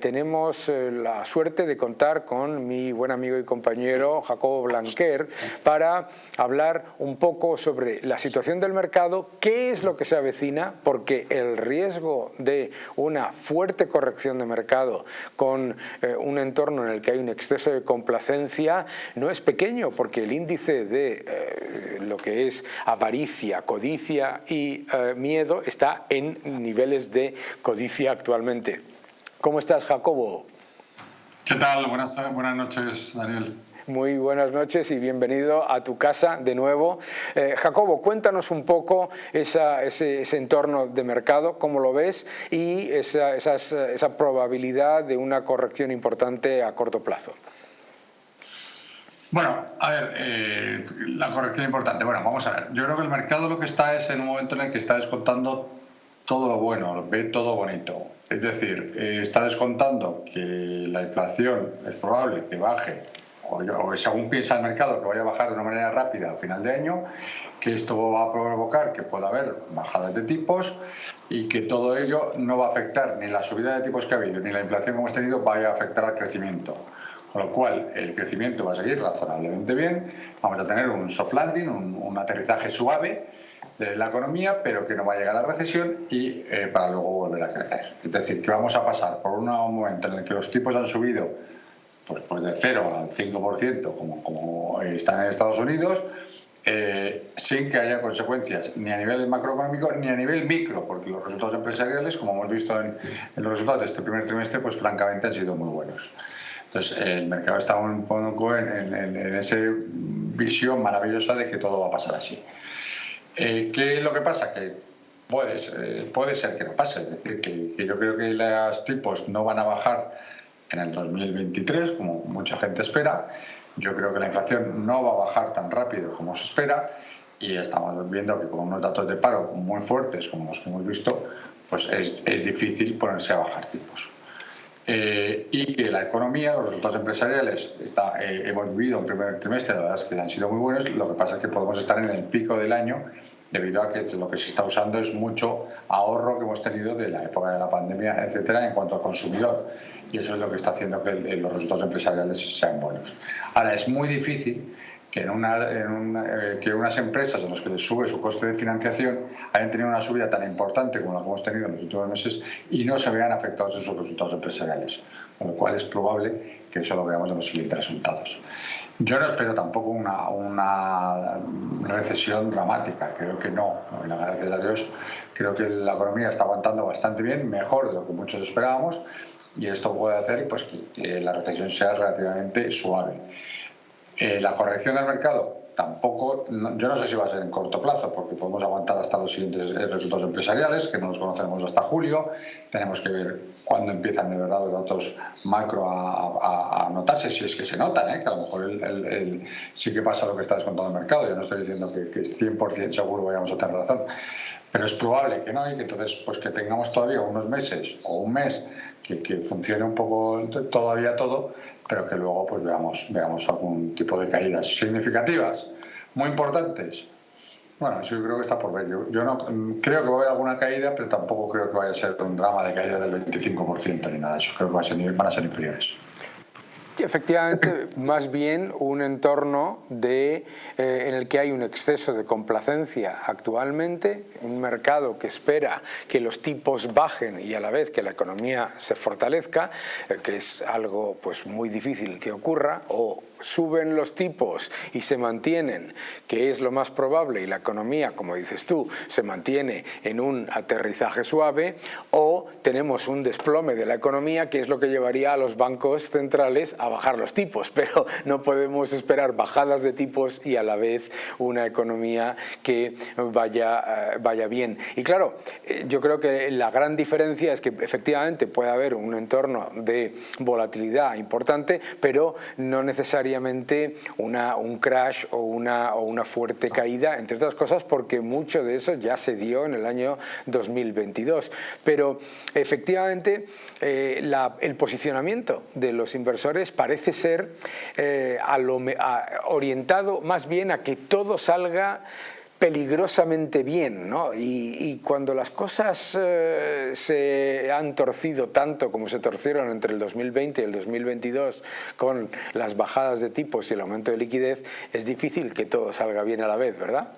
tenemos la suerte de contar con mi buen amigo y compañero Jacobo Blanquer para hablar un poco sobre la situación del mercado, qué es lo que se avecina, porque el riesgo de una fuerte corrección de mercado con un entorno en el que hay un exceso de complacencia no es pequeño, porque el índice de lo que es avaricia, codicia y miedo está en niveles de codicia actualmente. ¿Cómo estás, Jacobo? ¿Qué tal? Buenas noches, Daniel. Muy buenas noches y bienvenido a tu casa de nuevo. Jacobo, cuéntanos un poco ese entorno de mercado, cómo lo ves y esa probabilidad de una corrección importante a corto plazo. Bueno, a ver, la corrección importante. Bueno, vamos a ver. Yo creo que el mercado lo que está es en un momento en el que está descontando todo lo bueno, ve todo bonito. Es decir, está descontando que la inflación es probable que baje, o según piensa el mercado, que vaya a bajar de una manera rápida a final de año, que esto va a provocar que pueda haber bajadas de tipos y que todo ello no va a afectar ni la subida de tipos que ha habido ni la inflación que hemos tenido vaya a afectar al crecimiento. Con lo cual, el crecimiento va a seguir razonablemente bien, vamos a tener un soft landing, un aterrizaje suave de la economía, pero que no va a llegar a la recesión y para luego volver a crecer. Es decir, que vamos a pasar por un momento en el que los tipos han subido pues de 0 al 5%, como están en Estados Unidos, sin que haya consecuencias ni a nivel macroeconómico ni a nivel micro, porque los resultados empresariales, como hemos visto en los resultados de este primer trimestre, pues francamente han sido muy buenos. Entonces, el mercado está un poco en esa visión maravillosa de que todo va a pasar así. ¿Qué es lo que pasa? Que puede ser que no pase. Es decir, que yo creo que los tipos no van a bajar en el 2023, como mucha gente espera. Yo creo que la inflación no va a bajar tan rápido como se espera y estamos viendo que con unos datos de paro muy fuertes como los que hemos visto, pues es difícil ponerse a bajar tipos. Y que la economía, los resultados empresariales, hemos vivido un primer trimestre, la verdad es que han sido muy buenos, lo que pasa es que podemos estar en el pico del año debido a que lo que se está usando es mucho ahorro que hemos tenido de la época de la pandemia, etcétera, en cuanto al consumidor, y eso es lo que está haciendo que los resultados empresariales sean buenos. Ahora, es muy difícil que que unas empresas en las que les sube su coste de financiación hayan tenido una subida tan importante como la que hemos tenido en los últimos meses y no se vean afectados en sus resultados empresariales, con lo cual es probable que eso lo veamos en los siguientes resultados. Yo no espero tampoco una recesión dramática, creo que no, gracias a Dios, creo que la economía está aguantando bastante bien, mejor de lo que muchos esperábamos, y esto puede hacer pues, que la recesión sea relativamente suave. La corrección del mercado tampoco, yo no sé si va a ser en corto plazo, porque podemos aguantar hasta los siguientes resultados empresariales, que no los conoceremos hasta julio. Tenemos que ver cuándo empiezan de verdad los datos macro a notarse, si es que se notan, que a lo mejor sí que pasa lo que está descontando el mercado. Yo no estoy diciendo que 100% seguro vayamos a tener razón, pero es probable que no, y que entonces pues que tengamos todavía unos meses o un mes que funcione un poco todavía todo, pero que luego pues veamos algún tipo de caídas significativas, muy importantes. Bueno, eso yo creo que está por ver. Yo no creo que va a haber alguna caída, pero tampoco creo que vaya a ser un drama de caída del 25% ni nada de eso. Creo que van a ser inferiores. Efectivamente, más bien un entorno en el que hay un exceso de complacencia actualmente, un mercado que espera que los tipos bajen y a la vez que la economía se fortalezca, que es algo pues muy difícil que ocurra, o suben los tipos y se mantienen, que es lo más probable, y la economía, como dices tú, se mantiene en un aterrizaje suave, o tenemos un desplome de la economía, que es lo que llevaría a los bancos centrales a bajar los tipos, pero no podemos esperar bajadas de tipos y a la vez una economía que vaya bien. Y claro, yo creo que la gran diferencia es que efectivamente puede haber un entorno de volatilidad importante, pero no necesariamente un crash o una fuerte caída, entre otras cosas porque mucho de eso ya se dio en el año 2022. Pero efectivamente el posicionamiento de los inversores parece ser orientado más bien a que todo salga peligrosamente bien, ¿no? Y cuando las cosas se han torcido tanto como se torcieron entre el 2020 y el 2022 con las bajadas de tipos y el aumento de liquidez, es difícil que todo salga bien a la vez, ¿verdad?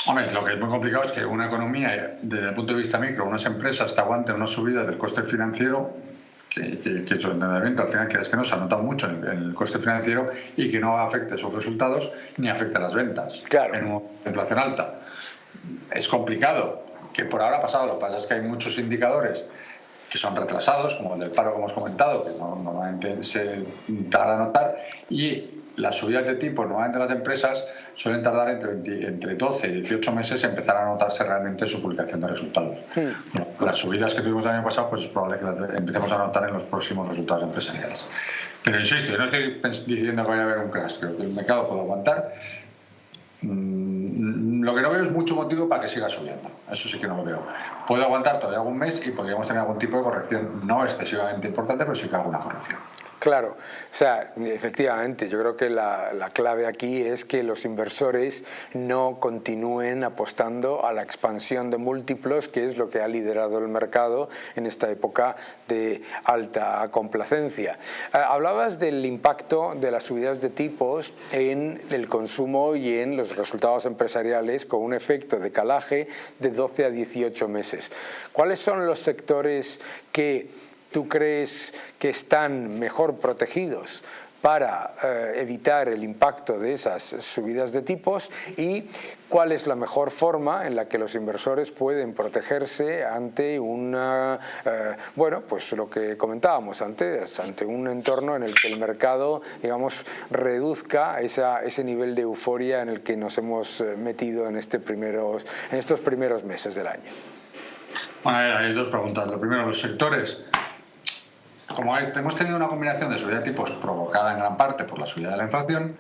Hombre, lo que es muy complicado es que una economía, desde el punto de vista micro, unas empresas te aguanten una subida del coste financiero, que su endeudamiento al final, que no se ha notado mucho en el coste financiero y que no afecte sus resultados ni afecte a las ventas. Claro. En una inflación alta. Es complicado, que por ahora ha pasado. Lo que pasa es que hay muchos indicadores que son retrasados, como el del paro que hemos comentado, que normalmente se tarda a notar, y las subidas de tipos normalmente las empresas suelen tardar entre 12 y 18 meses en empezar a notarse realmente su publicación de resultados. Bueno, las subidas que tuvimos el año pasado, pues es probable que las empecemos a notar en los próximos resultados empresariales. Pero insisto, yo no estoy diciendo que vaya a haber un crash, creo que el mercado puede aguantar. Lo que no veo es mucho motivo para que siga subiendo, eso sí que no lo veo. Puede aguantar todavía algún mes y podríamos tener algún tipo de corrección, no excesivamente importante, pero sí que alguna corrección. Claro, o sea, efectivamente, yo creo que la clave aquí es que los inversores no continúen apostando a la expansión de múltiplos, que es lo que ha liderado el mercado en esta época de alta complacencia. Hablabas del impacto de las subidas de tipos en el consumo y en los resultados empresariales con un efecto de calaje de 12 a 18 meses. ¿Cuáles son los sectores que tú crees que están mejor protegidos para evitar el impacto de esas subidas de tipos y cuál es la mejor forma en la que los inversores pueden protegerse ante una, bueno, pues lo que comentábamos antes, ante un entorno en el que el mercado, digamos, reduzca ese nivel de euforia en el que nos hemos metido en estos primeros meses del año? Bueno, hay dos preguntas. Lo primero, los sectores. Como hemos tenido una combinación de subida de tipos provocada en gran parte por la subida de la inflación,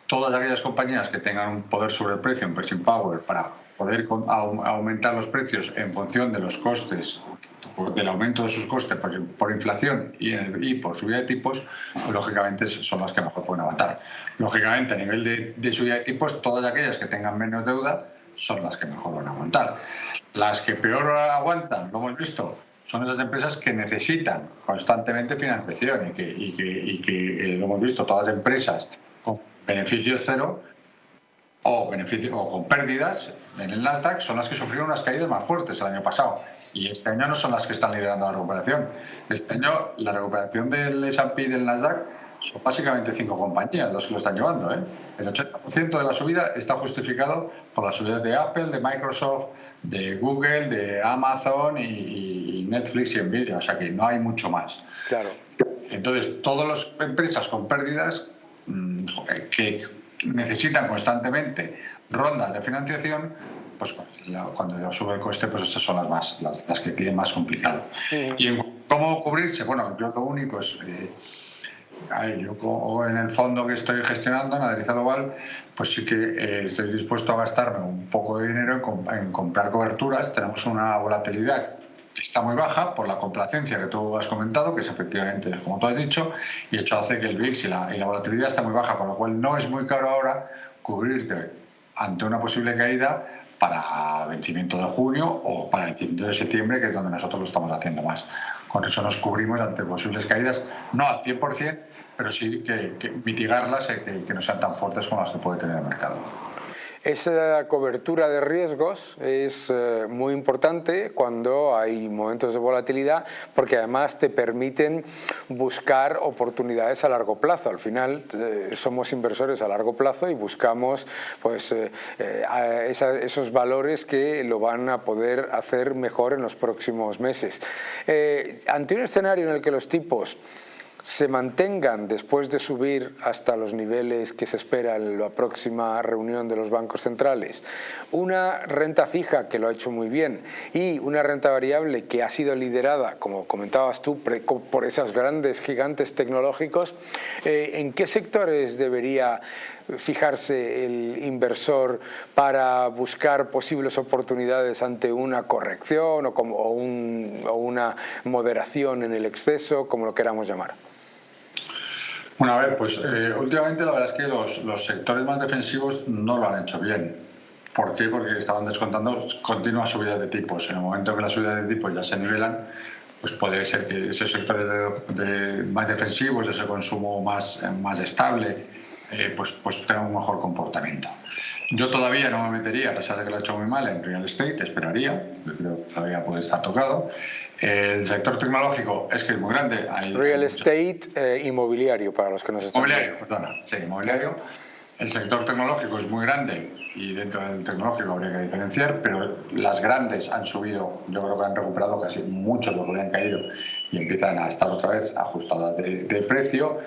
todas aquellas compañías que tengan un poder sobre el precio, un pricing power, para poder aumentar los precios en función de los costes, del aumento de sus costes por inflación y por subida de tipos, pues lógicamente son las que mejor pueden aguantar. Lógicamente, a nivel de subida de tipos, todas aquellas que tengan menos deuda son las que mejor van a aguantar. Las que peor aguantan, lo hemos visto, son esas empresas que necesitan constantemente financiación y que lo hemos visto, todas las empresas con beneficios cero o con pérdidas en el Nasdaq son las que sufrieron unas caídas más fuertes el año pasado. Y este año no son las que están liderando la recuperación. Este año la recuperación del S&P y del Nasdaq son básicamente 5 compañías las que lo están llevando. El 80% de la subida está justificado por las subidas de Apple, de Microsoft, de Google, de Amazon y Netflix y Nvidia. O sea que no hay mucho más. Claro. Entonces, todas las empresas con pérdidas que necesitan constantemente rondas de financiación, pues cuando sube el coste, pues esas son las que tienen más complicado. Y en cómo cubrirse, bueno, yo lo único es... yo en el fondo que estoy gestionando, en Adriza Global, pues sí que estoy dispuesto a gastarme un poco de dinero en comprar coberturas. Tenemos una volatilidad que está muy baja por la complacencia que tú has comentado, que es efectivamente, como tú has dicho, y hecho hace que el VIX y la volatilidad está muy baja, con lo cual no es muy caro ahora cubrirte ante una posible caída para vencimiento de junio o para vencimiento de septiembre, que es donde nosotros lo estamos haciendo más. Con eso nos cubrimos ante posibles caídas, no al 100%, pero sí que mitigarlas y que no sean tan fuertes como las que puede tener el mercado. Esa cobertura de riesgos es muy importante cuando hay momentos de volatilidad, porque además te permiten buscar oportunidades a largo plazo. Al final somos inversores a largo plazo y buscamos pues, esos valores que lo van a poder hacer mejor en los próximos meses. Ante un escenario en el que los tipos se mantengan después de subir hasta los niveles que se espera en la próxima reunión de los bancos centrales, una renta fija que lo ha hecho muy bien y una renta variable que ha sido liderada, como comentabas tú, por esos grandes gigantes tecnológicos, ¿en qué sectores debería fijarse el inversor para buscar posibles oportunidades ante una corrección o una moderación en el exceso, como lo queramos llamar? Bueno, a ver, pues últimamente la verdad es que los sectores más defensivos no lo han hecho bien. ¿Por qué? Porque estaban descontando continuas subidas de tipos. En el momento que las subidas de tipos ya se nivelan, pues puede ser que esos sectores más defensivos, ese consumo más estable, pues tengan un mejor comportamiento. Yo todavía no me metería, a pesar de que lo ha hecho muy mal, en real estate, esperaría, yo creo que todavía puede estar tocado. El sector tecnológico es que es muy grande. Real estate, inmobiliario, para los que nos están viendo. Perdona, sí, inmobiliario. El sector tecnológico es muy grande y dentro del tecnológico habría que diferenciar, pero las grandes han subido, yo creo que han recuperado casi mucho de lo que habían caído y empiezan a estar otra vez ajustadas de precio.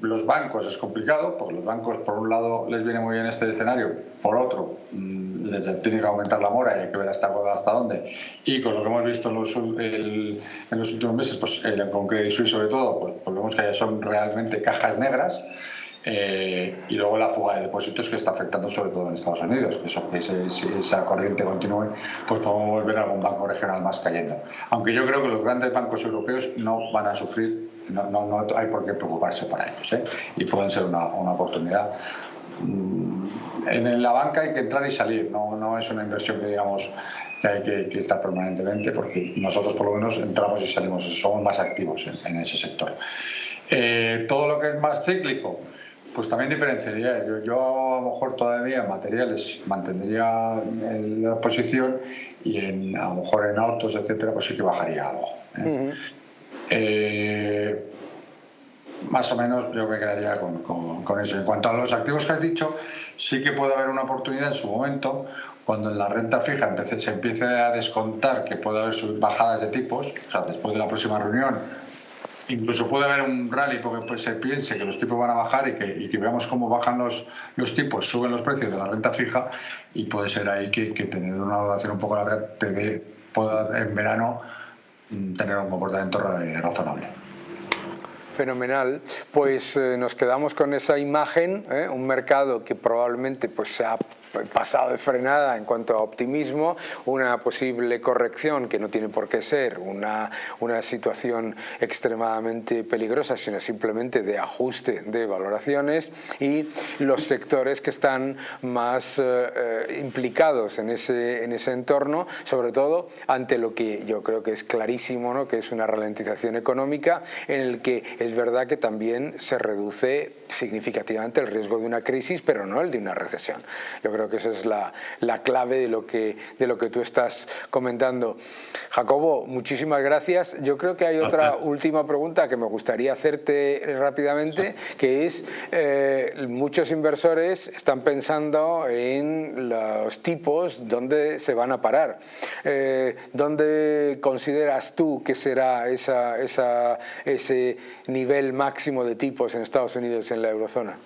Los bancos es complicado, porque los bancos por un lado les viene muy bien este escenario, por otro les tiene que aumentar la mora y hay que ver hasta dónde. Y con lo que hemos visto en los últimos meses, pues con Credit Suisse sobre todo, pues vemos que son realmente cajas negras. Y luego la fuga de depósitos que está afectando sobre todo en Estados Unidos, que si esa corriente continúe, pues podemos ver algún banco regional más cayendo. Aunque yo creo que los grandes bancos europeos no van a sufrir, no hay por qué preocuparse para ellos, y pueden ser una oportunidad. En la banca hay que entrar y salir, no es una inversión que digamos que hay que estar permanentemente, porque nosotros por lo menos entramos y salimos, somos más activos en ese sector. Todo lo que es más cíclico, pues también diferenciaría. Yo a lo mejor todavía en materiales mantendría la posición y a lo mejor en autos, etcétera, pues sí que bajaría algo. Más o menos yo me quedaría con eso. En cuanto a los activos que has dicho, sí que puede haber una oportunidad en su momento, cuando en la renta fija se empiece a descontar que puede haber bajadas de tipos, o sea, después de la próxima reunión. Incluso puede haber un rally porque pues se piense que los tipos van a bajar y que veamos cómo bajan los tipos, suben los precios de la renta fija y puede ser ahí que tener una evaluación un poco larga pueda en verano tener un comportamiento razonable. Fenomenal, pues nos quedamos con esa imagen, un mercado que probablemente pues se ha pasado de frenada en cuanto a optimismo, una posible corrección que no tiene por qué ser una situación extremadamente peligrosa, sino simplemente de ajuste de valoraciones, y los sectores que están más implicados en ese entorno, sobre todo ante lo que yo creo que es clarísimo, ¿no?, que es una ralentización económica en el que es verdad que también se reduce significativamente el riesgo de una crisis, pero no el de una recesión. Yo creo que esa es la clave de lo que tú estás comentando. Jacobo, muchísimas gracias. Yo creo que hay otra última pregunta que me gustaría hacerte rápidamente, que es, muchos inversores están pensando en los tipos, dónde se van a parar. ¿Dónde consideras tú que será ese nivel máximo de tipos en Estados Unidos y en la eurozona?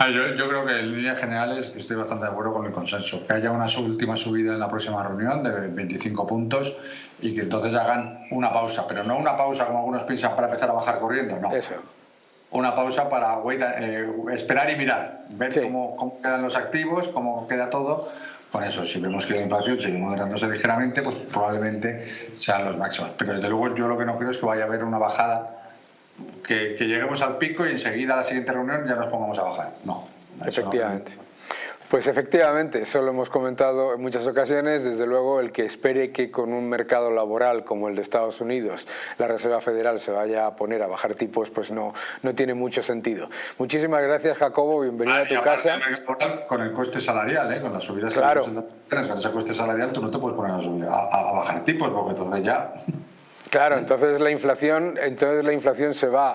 Yo creo que en líneas generales estoy bastante de acuerdo con el consenso. Que haya una última subida en la próxima reunión de 25 puntos y que entonces hagan una pausa, pero no una pausa como algunos piensan para empezar a bajar corriendo, no. Eso. Una pausa para esperar y mirar, ver cómo quedan los activos, cómo queda todo. Con eso, si vemos que la inflación sigue moderándose ligeramente, pues probablemente sean los máximos. Pero desde luego yo lo que no creo es que vaya a haber una bajada, que lleguemos al pico y enseguida a la siguiente reunión ya nos pongamos a bajar. No. Efectivamente. Pues efectivamente, eso lo hemos comentado en muchas ocasiones. Desde luego, el que espere que con un mercado laboral como el de Estados Unidos la Reserva Federal se vaya a poner a bajar tipos, pues no tiene mucho sentido. Muchísimas gracias, Jacobo, bienvenido a tu casa. Con el coste salarial, con las subidas, claro, con ese coste salarial tú no te puedes poner a bajar tipos, porque entonces ya... Claro, entonces la inflación se va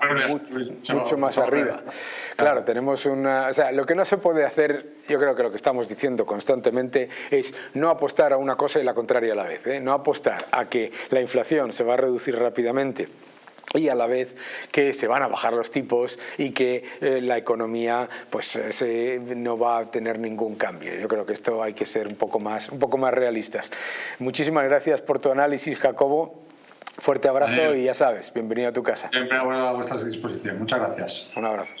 mucho más arriba. Claro, tenemos o sea, lo que no se puede hacer, yo creo que lo que estamos diciendo constantemente es no apostar a una cosa y la contraria a la vez, no apostar a que la inflación se va a reducir rápidamente y a la vez que se van a bajar los tipos y que la economía pues no va a tener ningún cambio. Yo creo que esto hay que ser un poco más realistas. Muchísimas gracias por tu análisis, Jacobo. Fuerte abrazo y ya sabes, bienvenido a tu casa. Siempre a vuestra disposición. Muchas gracias. Un abrazo.